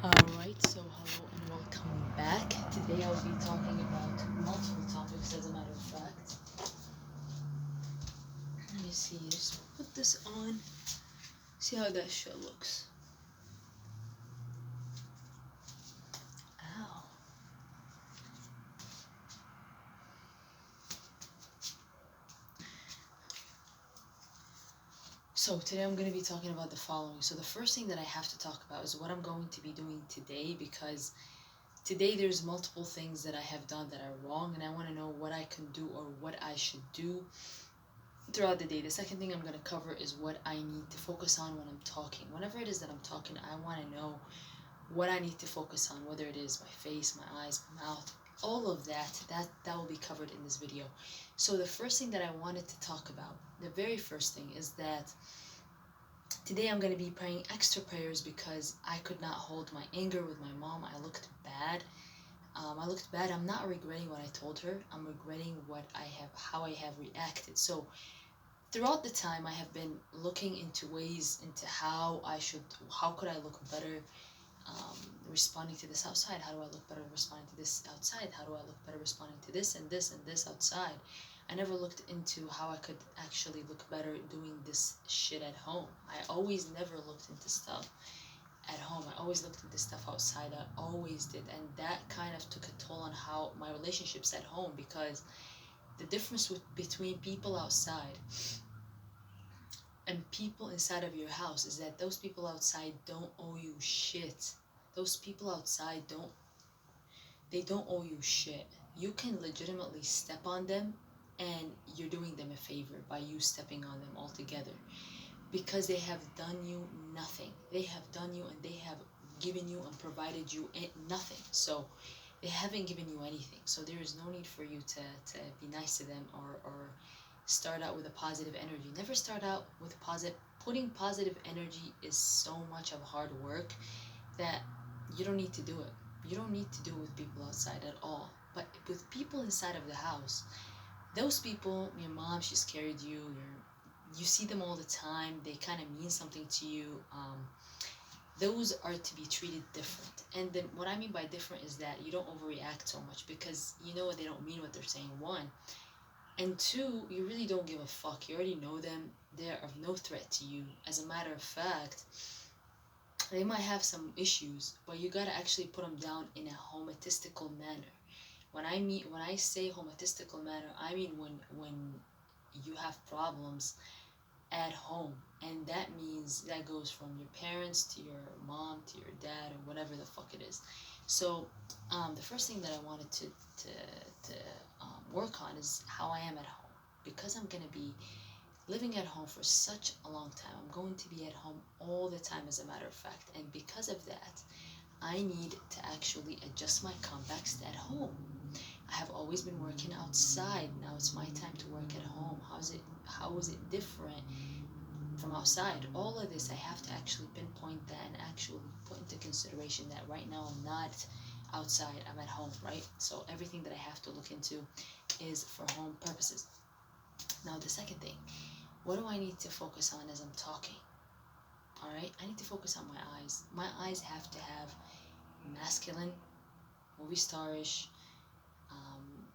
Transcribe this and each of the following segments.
Alright, so hello and welcome back. Today I'll be talking about multiple topics as a matter of fact. Let me see, just put this on, see how that shit looks. Ow. So today I'm going to be talking about the following. So the first thing that I have to talk about is what I'm going to be doing today, because today there's multiple things that I have done that are wrong and I want to know what I can do or what I should do throughout the day. The second thing I'm going to cover is what I need to focus on when I'm talking. Whenever it is that I'm talking, I want to know what I need to focus on, whether it is my face, my eyes, my mouth, all of that will be covered in this video. So the first thing that I wanted to talk about, the very first thing is that today I'm going to be praying extra prayers because I could not hold my anger with my mom. I looked bad. I'm not regretting what I told her. I'm regretting how I have reacted. So throughout the time, I have been looking into ways into how could I look better responding to this outside? How do I look better responding to this outside? How do I look better responding to this and this and this outside? I never looked into how I could actually look better doing this shit at home. I always never looked into stuff at home. I always looked into stuff outside. I always did. And that kind of took a toll on how my relationships at home, because the difference between people outside and people inside of your house is that those people outside don't owe you shit. Those people outside don't owe you shit. You can legitimately step on them and you're doing them a favor by you stepping on them altogether, because they have done you nothing. They have done you and they have given you and provided you nothing. So they haven't given you anything. So there is no need for you to be nice to them or start out with a positive energy. Never start out with positive. Putting positive energy is so much of hard work that you don't need to do it. You don't need to do it with people outside at all. But with people inside of the house, those people, your mom, she's carried you. You see them all the time. They kind of mean something to you. Those are to be treated different. And then what I mean by different is that you don't overreact so much, because you know they don't mean what they're saying. One, and two, you really don't give a fuck. You already know them. They're of no threat to you. As a matter of fact, they might have some issues, but you gotta actually put them down in a hometistical manner. When I say hometistical manner, I mean when you have problems at home, and that means that goes from your parents to your mom to your dad or whatever the fuck it is. So the first thing that I wanted to work on is how I am at home, because I'm gonna be living at home for such a long time. I'm going to be at home all the time, as a matter of fact, and because of that, I need to actually adjust my context at home. I have always been working outside. Now it's my time to work at home. How is it different from outside? All of this I have to actually pinpoint that and actually put into consideration that right now I'm not outside, I'm at home, right? So everything that I have to look into is for home purposes. Now the second thing, what do I need to focus on as I'm talking? Alright, I need to focus on my eyes. My eyes have to have masculine, movie starish,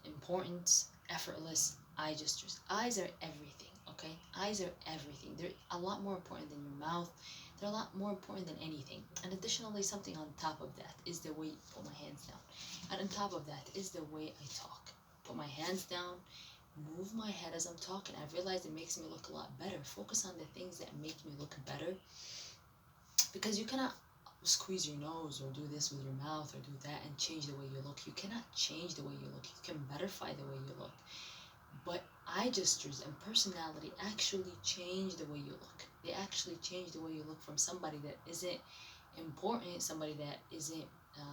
important, effortless eye gestures. Eyes are everything, okay? Eyes are everything. They're a lot more important than your mouth. They're a lot more important than anything. And additionally, something on top of that is the way you put my hands down. And on top of that is the way I talk. Put my hands down, move my head as I'm talking. I've realized it makes me look a lot better. Focus on the things that make me look better, because you cannot squeeze your nose or do this with your mouth or do that and change the way you look. You cannot change the way you look. You can betterfy the way you look. But eye gestures and personality actually change the way you look. They actually change the way you look from somebody that isn't important, somebody that isn't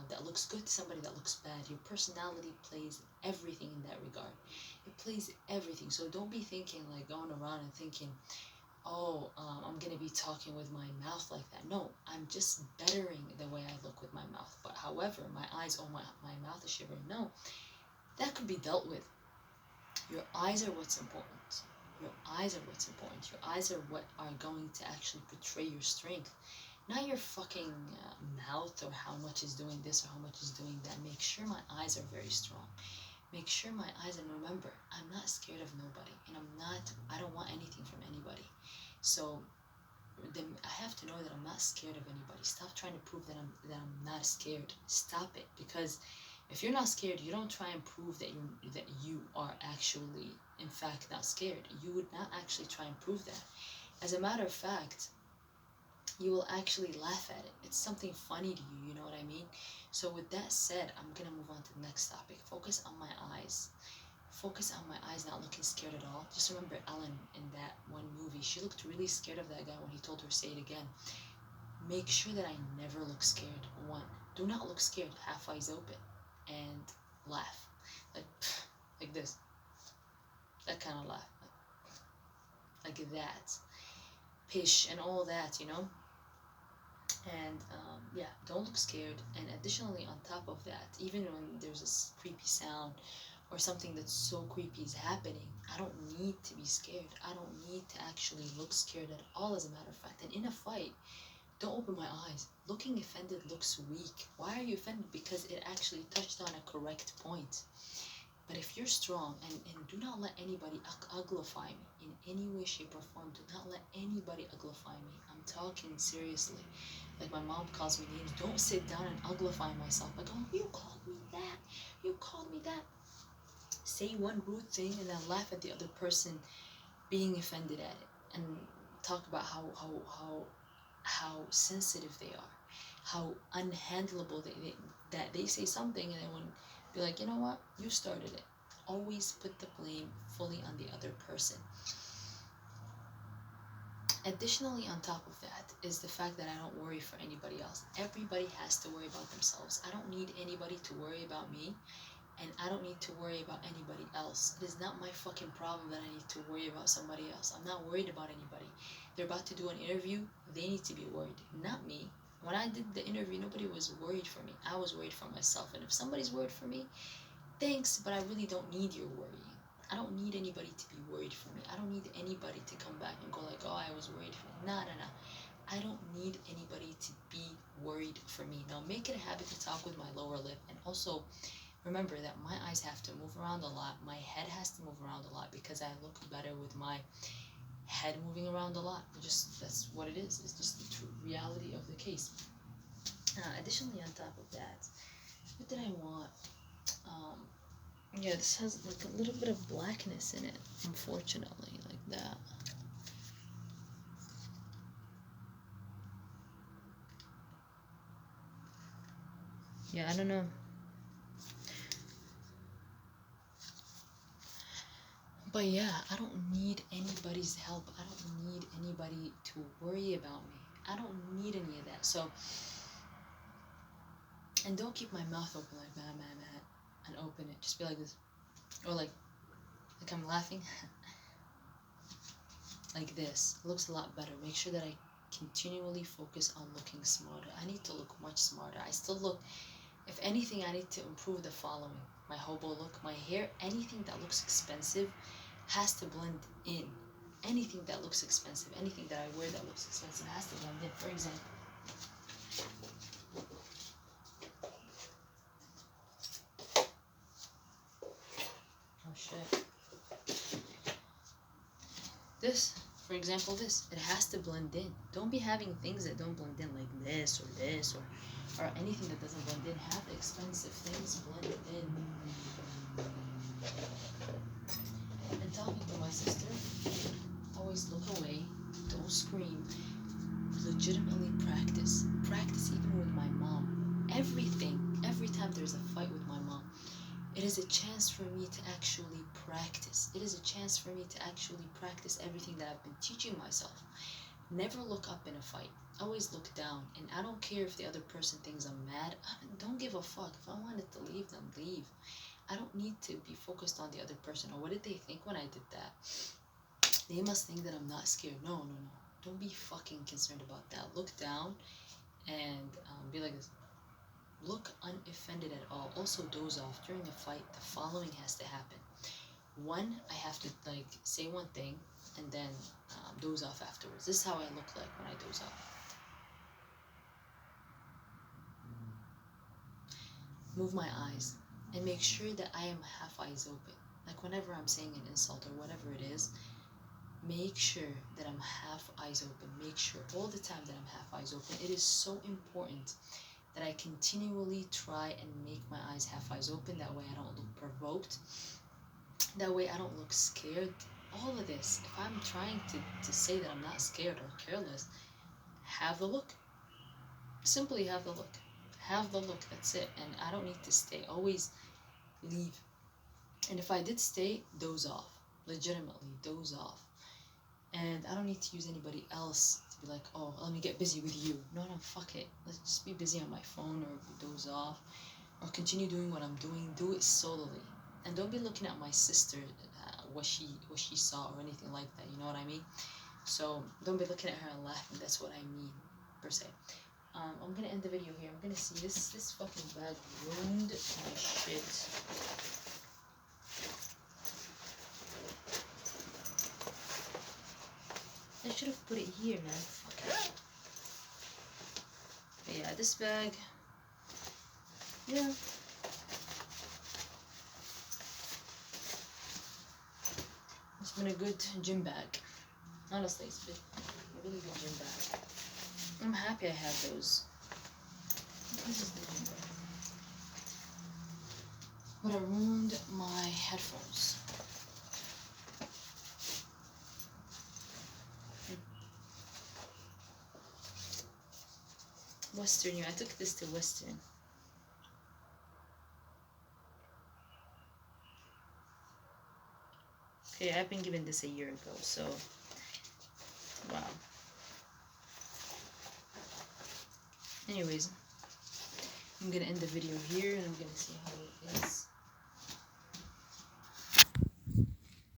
that looks good, to somebody that looks bad. Your personality plays everything in that regard. It plays everything. So don't be thinking, like, going around and thinking, oh, I'm gonna be talking with my mouth like that. No, I'm just bettering the way I look with my mouth. But however, my eyes, oh, my mouth is shivering. No, that could be dealt with. Your eyes are what's important. Your eyes are what's important. Your eyes are what are going to actually portray your strength. Not your fucking mouth or how much is doing this or how much is doing that. Make sure my eyes are very strong. Make sure my eyes, and remember, I'm not scared of nobody, and I don't want anything from anybody. So then I have to know that I'm not scared of anybody. Stop trying to prove that I'm not scared. Stop it, because if you're not scared, you don't try and prove that you are actually in fact not scared. You would not actually try and prove that. As a matter of fact, you will actually laugh at it. It's something funny to you, you know what I mean? So with that said, I'm gonna move on to the next topic. Focus on my eyes. Focus on my eyes not looking scared at all. Just remember Ellen in that one movie. She looked really scared of that guy when he told her say it again. Make sure that I never look scared. One, do not look scared. Half eyes open and laugh. Like like this. That kind of laugh. Like that. Pish and all that, you know? And yeah, don't look scared. And additionally, on top of that, even when there's a creepy sound or something that's so creepy is happening, I don't need to be scared. I don't need to actually look scared at all, as a matter of fact. And in a fight, don't open my eyes. Looking offended looks weak. Why are you offended? Because it actually touched on a correct point. But if you're strong, and do not let anybody uglify me in any way, shape, or form. Do not let anybody uglify me. I'm talking seriously. Like my mom calls me names. Don't sit down and uglify myself. Like, oh, you called me that. You called me that. Say one rude thing and then laugh at the other person being offended at it. And talk about how sensitive they are. How unhandleable that they say something and then when be like, you know what? You started it. Always put the blame fully on the other person. Additionally, on top of that, is the fact that I don't worry for anybody else. Everybody has to worry about themselves. I don't need anybody to worry about me, and I don't need to worry about anybody else. It is not my fucking problem that I need to worry about somebody else. I'm not worried about anybody. They're about to do an interview, they need to be worried, not me. When I did the interview, nobody was worried for me. I was worried for myself. And if somebody's worried for me, thanks, but I really don't need your worrying. I don't need anybody to be worried for me. I don't need anybody to come back and go like, oh, I was worried for me. No. I don't need anybody to be worried for me. Now make it a habit to talk with my lower lip. And also remember that my eyes have to move around a lot. My head has to move around a lot because I look better with my head moving around a lot. Just that's what it is. It's just the true reality of the case. Additionally, on top of that, what did I want? Um, Yeah, this has like a little bit of blackness in it, unfortunately, like that. Yeah, I don't know. But yeah, I don't need anybody's help. I don't need anybody to worry about me. I don't need any of that. So, and don't keep my mouth open like man, and open it. Just be like this, or like I'm laughing, like this. It looks a lot better. Make sure that I continually focus on looking smarter. I need to look much smarter. I still look. If anything, I need to improve the following. My hobo look, my hair, anything that looks expensive has to blend in. Anything that looks expensive, anything that I wear that looks expensive has to blend in. For example, oh shit. This, for example, this, it has to blend in. Don't be having things that don't blend in like this or anything that doesn't blend in. Have expensive things blend in. And talking to my sister, always look away, don't scream, legitimately practice. Practice even with my mom. Everything, every time there's a fight with my mom, it is a chance for me to actually practice. It is a chance for me to actually practice everything that I've been teaching myself. Never look up in a fight. Always look down. And I don't care if the other person thinks I'm mad. Don't give a fuck. If I wanted to leave them, leave. I don't need to be focused on the other person. Or what did they think when I did that? They must think that I'm not scared. No. Don't be fucking concerned about that. Look down and be like this. Look unoffended at all. Also doze off. During a fight, the following has to happen. One, I have to like say one thing and then doze off afterwards. This is how I look like when I doze off. move my eyes, and make sure that I am half eyes open. Like whenever I'm saying an insult or whatever it is, make sure that I'm half eyes open. Make sure all the time that I'm half eyes open. It is so important that I continually try and make my eyes half eyes open. That way I don't look provoked. That way I don't look scared. All of this, if I'm trying to say that I'm not scared or careless, have the look. Simply have the look. Have the look, that's it. And I don't need to stay. Always leave. And if I did stay, doze off. Legitimately, doze off. And I don't need to use anybody else to be like, oh, let me get busy with you. No, fuck it. Let's just be busy on my phone or doze off. Or continue doing what I'm doing. Do it solely. And don't be looking at my sister, what she saw or anything like that. You know what I mean? So don't be looking at her and laughing. That's what I mean, per se. I'm gonna end the video here. I'm gonna see this fucking bag ruined my shit. I should have put it here, man. Fuck it. But yeah, this bag. Yeah. It's been a good gym bag. Honestly, it's been a really good gym bag. I'm happy I have those. This is the gym bag. But I ruined my headphones. Western Union. I took this to Western. Okay, I've been given this a year ago, so wow. Anyways, I'm gonna end the video here and I'm gonna see how it is.